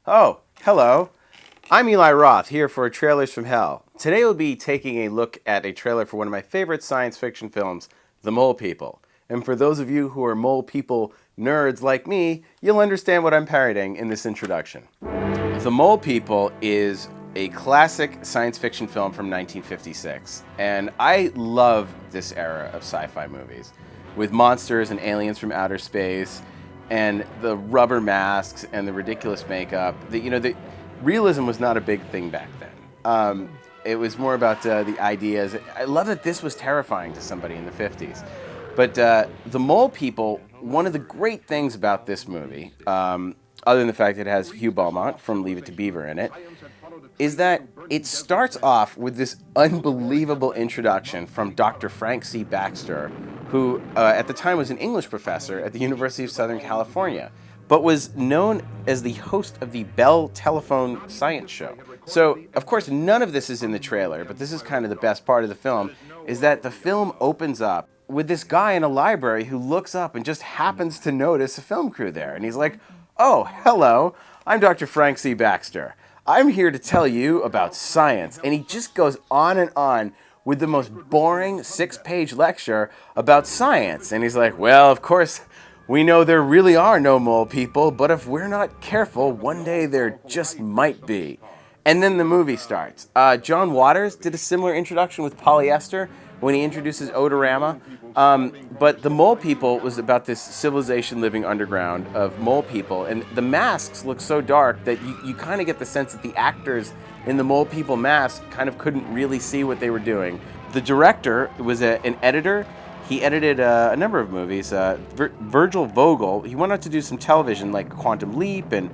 Oh, hello. I'm Eli Roth, here for Trailers from Hell. Today we'll be taking a look at a trailer for one of my favorite science fiction films, The Mole People. And for those of you who are Mole People nerds like me, you'll understand what I'm parodying in this introduction. The Mole People is a classic science fiction film from 1956, and I love this era of sci-fi movies, with monsters and aliens from outer space, and the rubber masks and the ridiculous makeup. The realism was not a big thing back then. It was more about the ideas. I love that this was terrifying to somebody in the 50s. But The Mole People, one of the great things about this movie, other than the fact that it has Hugh Beaumont from Leave It to Beaver in it, is that it starts off with this unbelievable introduction from Dr. Frank C. Baxter, who at the time was an English professor at the University of Southern California, but was known as the host of the Bell Telephone Science Show. So, of course, none of this is in the trailer, but this is kind of the best part of the film, is that the film opens up with this guy in a library who looks up and just happens to notice a film crew there. And he's like, "Oh, hello, I'm Dr. Frank C. Baxter. I'm here to tell you about science." And he just goes on and on with the most boring 6-page lecture about science. And he's like, "Well, of course, we know there really are no mole people, but if we're not careful, one day there just might be." And then the movie starts. John Waters did a similar introduction with Polyester when he introduces Odorama. But The Mole People was about this civilization living underground of mole people. And the masks look so dark that you kind of get the sense that the actors in the Mole People masks kind of couldn't really see what they were doing. The director was an editor. He edited a number of movies. Virgil Vogel, he went on to do some television like Quantum Leap and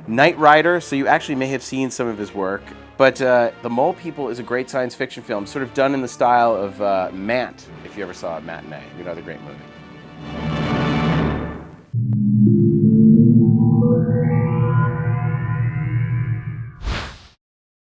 Knight Rider, so you actually may have seen some of his work. But The Mole People is a great science fiction film, sort of done in the style of Mant, if you ever saw it, Matinee, another great movie.